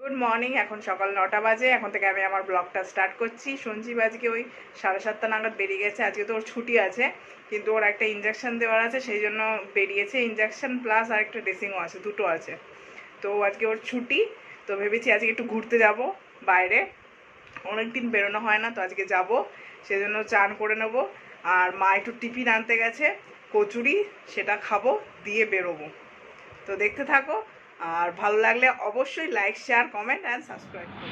Good morning. এখন সকাল 9টা বাজে। এখন থেকে আমি আমার ব্লগটা স্টার্ট করছি। সঞ্জীব আজকে ওই 7:30 নাগাদ বেরিয়ে গেছে। আজকে তো ওর ছুটি আছে, কিন্তু ওর একটা ইঞ্জেকশন দেওয়ার আছে, সেই জন্য বেরিয়েছে। ইঞ্জেকশন প্লাস আর একটা ড্রেসিংও আছে, দুটো আছে। তো আজকে ওর ছুটি, তো ভেবেছি আজকে একটু ঘুরতে যাব বাইরে। অনেক দিন বেরোনো হয় না, তো আজকে যাব, সেজন্য চান করে নেব। আর মা একটু টিফিন আনতে গেছে, কচুরি, সেটা খাবো, দিয়ে বেরোবো। তো দেখতে থাকো, আর ভালো লাগলে অবশ্যই like, share, comment and subscribe করো।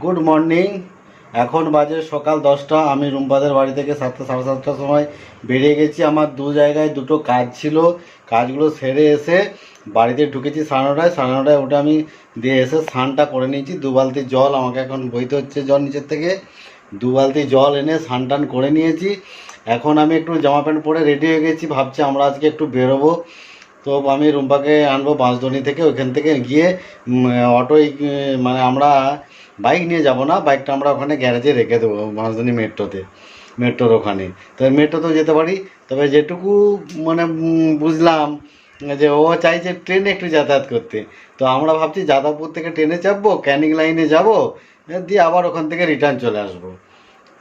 Good morning. এখন বাজে সকাল 10টা। আমি রুম্পাদের বাড়ি থেকে 7টা, 7:30টার সময় বেরিয়ে গেছি। আমার দু জায়গায় দুটো কাজ ছিল, কাজগুলো সেরে এসে বাড়িতে ঢুকেছি 9:30। 9:30 উঠে আমি দিয়ে এসে স্নানটা করে নিয়েছি। 2 বালতি জল আমাকে এখন বইতে হচ্ছে, জল নিচের থেকে 2 বালতি জল এনে স্নান টান করে নিয়েছি। এখন আমি একটু জামা প্যান্ট পরে রেডি হয়ে গেছি, ভাবছি আমরা আজকে একটু বেরোবো। তো আমি রুম্পাকে আনবো বাঁশদনি থেকে, ওইখান থেকে গিয়ে অটোয়, মানে আমরা বাইক নিয়ে যাব না, বাইকটা আমরা ওখানে গ্যারেজে রেখে দেবো বাঁশদনি মেট্রোর ওখানে। তো মেট্রোতেও যেতে পারি, তবে যেটুকু মানে বুঝলাম যে ও চাইছে ট্রেনে একটু যাতায়াত করতে। তো আমরা ভাবছি যাদবপুর থেকে ট্রেনে চাপবো, ক্যানিং লাইনে যাব, দিয়ে আবার ওখান থেকে রিটার্ন চলে আসবো।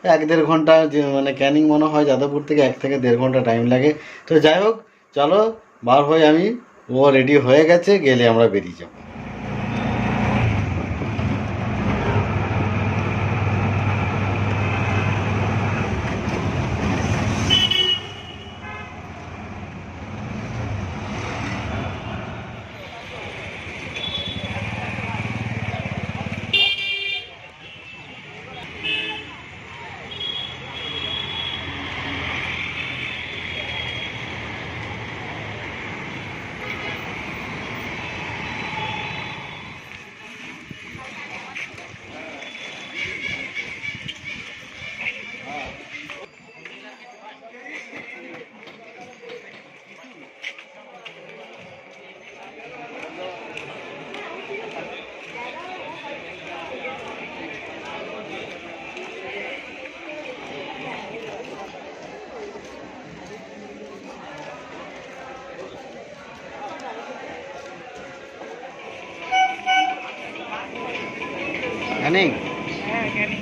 1-1.5 ঘন্টা, মানে ক্যানিং মনে হয় যাদবপুর থেকে 1 থেকে 1.5 ঘন্টা টাইম লাগে। তো যাই হোক, চলো বার হয়ে আমি, ও রেডি হয়ে গেছে, গেলে আমরা বেরিয়ে যাবো। ক্যানিং। হ্যাঁ, ক্যানিং।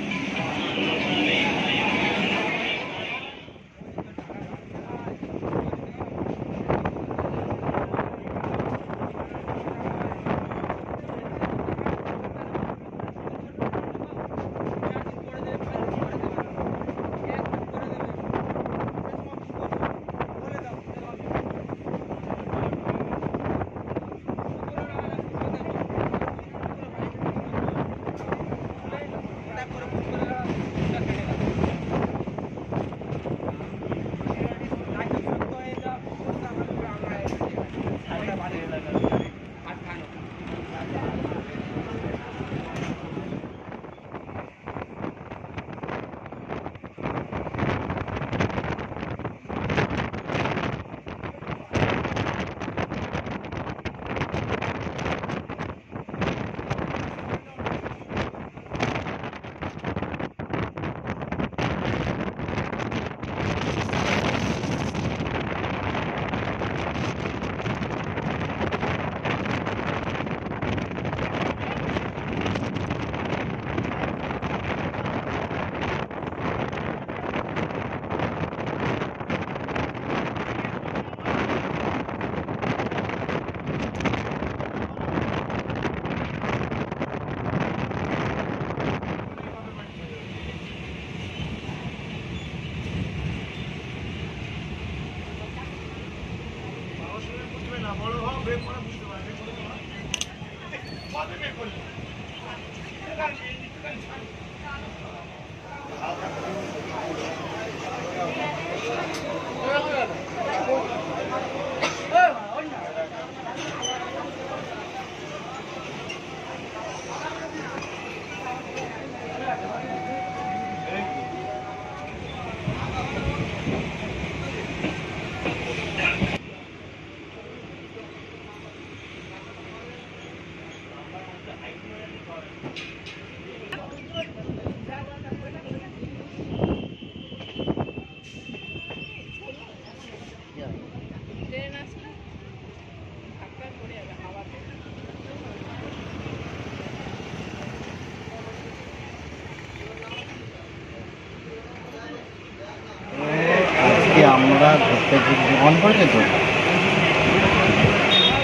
অন করেছে তো।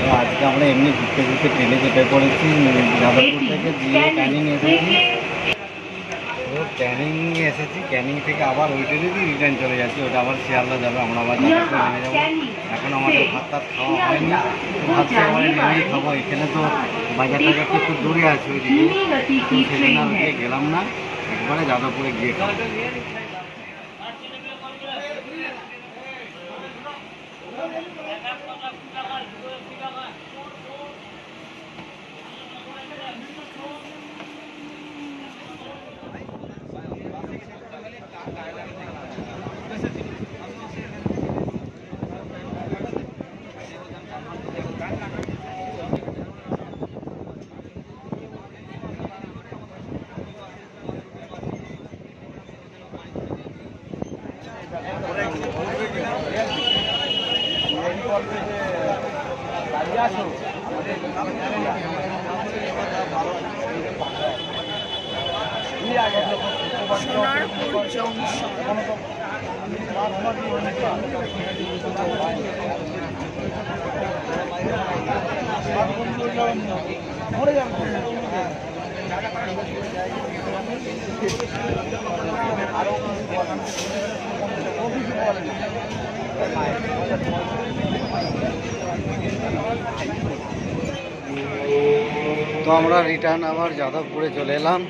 তো আজকে আমরা এমনি ঘুরতে ঘুরতে ট্রেনে চেপে পড়েছি যাদবপুর থেকে, দিয়ে ক্যানিং এসেছি। তো ক্যানিং এসেছি, ক্যানিং থেকে আবার ওই ট্রেনে দিয়ে রিটার্ন চলে যাচ্ছি, ওটা আবার শিয়ালদা যাবে, আমরা আবার যাদবপুর নেমে যাবো। এখন আমাদের ভাত টাত খাওয়া হয়নি, তো ভাবছি আবার নেমেই খাবো। এখানে তো বাজার টাজার তো একটু দূরে আছে ওইদিকে, তো সেখানে আর ওদিকে গেলাম না, একবারে যাদবপুরে গিয়ে খাবো। সোনারপুর জংশন। তো আমরা রিটার্ন আবার যাদবপুরে চলে এলাম।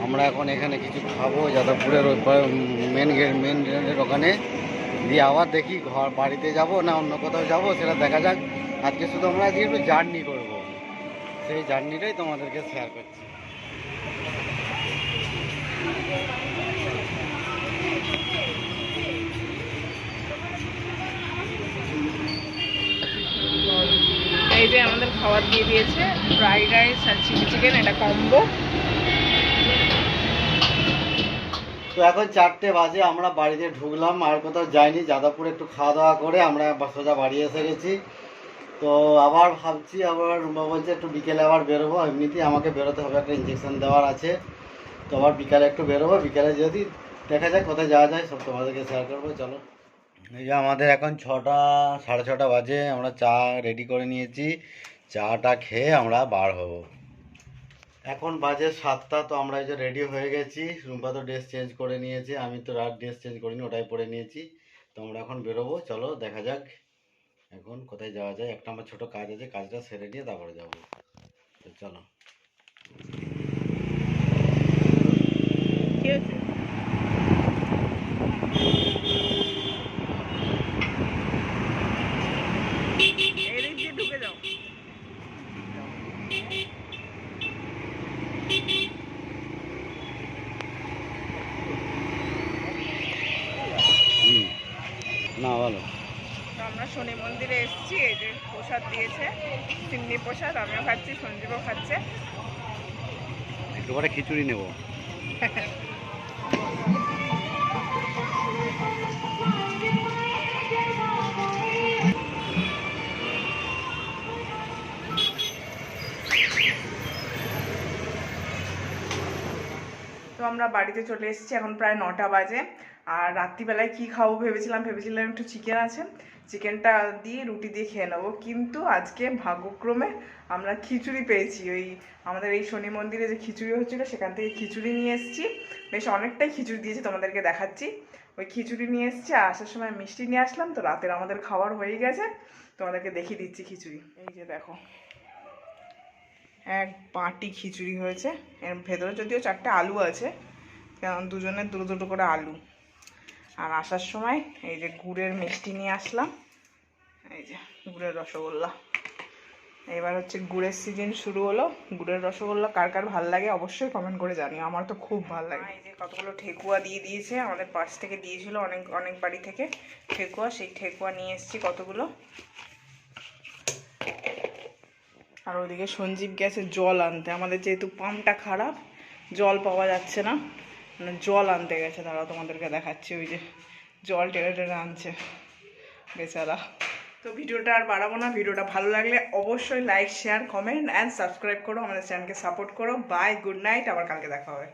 আমরা এখন এখানে কিছু খাবো যাদবপুরের ওই মেন গেটের ওখানে, দিয়ে আবার দেখি ঘর বাড়িতে যাব না অন্য কোথাও যাব সেটা দেখা যাক। আজকে শুধু আমরা আজকে একটু জার্নি করব, সেই জার্নিটাই তোমাদেরকে শেয়ার করছি। এই যে আমাদের খাবার দিয়ে দিয়েছে, ফ্রাইড রাইস আর চিলি চিকেন, এটা কম্বো। তো এখন 4টে বাজে, আমরা বাড়িতে ঢুকলাম, আর কোথাও যাইনি। যাদবপুরে একটু খাওয়া দাওয়া করে আমরা সোজা বাড়ি এসে গেছি। তো আবার ভাবছি, আবার রুমা বলছে একটু বিকেলে আবার বেরোবো, এমনিতেই আমাকে বেরোতে হবে, একটা ইঞ্জেকশন দেওয়ার আছে। তো আবার বিকালে একটু বেরোবো, বিকালে যদি দেখা যায় কোথায় যাওয়া যায় সব তোমাদেরকে শেয়ার করবো। চলো, এই যে আমাদের এখন 6টা 6:30 বাজে, আমরা চা রেডি করে নিয়েছি, চাটা খেয়ে আমরা বার হব। এখন বাজে 7টা। তো আমরা এই যে রেডি হয়ে গেছি, রুম্পা তো ড্রেস চেঞ্জ করে নিয়েছে, আমি তো রাত ড্রেস চেঞ্জ করিনি, ওটাই পরে নিয়েছি। তো আমরা এখন বেরোবো, চলো দেখা যাক এখন কোথায় যাওয়া যায়। একটা আমার ছোটো কাজ আছে, কাজটা সেরে নিয়ে তারপরে যাবো। তো চলো। কি হয়েছে? এদিক দিয়ে ঢুকে যাও। না বলো। তো আমরা শনি মন্দিরে এসেছি, এই যে প্রসাদ দিয়েছে, সিন্নি প্রসাদ, আমিও খাচ্ছি, সঞ্জীবও খাচ্ছে। একটু পরে খিচুড়ি নেবো। তো আমরা বাড়িতে চলে এসেছি, এখন প্রায় 9টা বাজে। আর রাত্রিবেলায় কি খাবো ভেবেছিলাম একটু চিকেন আছে, চিকেনটা দিয়ে রুটি দিয়ে খেয়ে নেবো। কিন্তু আজকে ভাগ্যক্রমে আমরা খিচুড়ি পেয়েছি। ওই আমাদের এই শনি মন্দিরে যে খিচুড়ি হচ্ছিলো সেখান থেকে খিচুড়ি নিয়ে এসেছি, বেশ অনেকটাই খিচুড়ি দিয়েছে, তোমাদেরকে দেখাচ্ছি। ওই খিচুড়ি নিয়ে এসেছি, আর আসার সময় মিষ্টি নিয়ে আসলাম। তো রাতের আমাদের খাবার হয়ে গেছে, তোমাদেরকে দেখিয়ে দিচ্ছি খিচুড়ি। এই যে দেখো, এক বাটি খিচুড়ি হয়েছে, এর ভেতরে যদিও 4টে আলু আছে, কারণ দুজনের দুটো দুটো করে আলু। আর আসার সময় এই যে গুড়ের মিষ্টি নিয়ে আসলাম, এই যে গুড়ের রসগোল্লা। এবার হচ্ছে গুড়ের সিজন শুরু হলো, গুড়ের রসগোল্লা কার কার ভাল লাগে অবশ্যই কমেন্ট করে জানিও, আমার তো খুব ভালো লাগে। এই যে কতগুলো ঠেকুয়া দিয়ে দিয়েছে, আমাদের পাশ থেকে দিয়েছিল অনেক অনেক বাড়ি থেকে ঠেকুয়া, সেই ঠেকুয়া নিয়ে এসেছি কতগুলো। আর ওদিকে সঞ্জীব গেছে জল আনতে, আমাদের যেহেতু পাম্পটা খারাপ জল পাওয়া যাচ্ছে না, মানে জল আনতে গেছে। তারা তোমাদেরকে দেখাচ্ছি, ওই যে জল টেনে টেনে আনছে বেচারা। তো ভিডিওটা আর বাড়াবো না, ভিডিওটা ভালো লাগলে অবশ্যই like share comment and subscribe করো, আমাদের চ্যানেলকে সাপোর্ট করো। বাই, গুড নাইট, আবার কালকে দেখা হবে।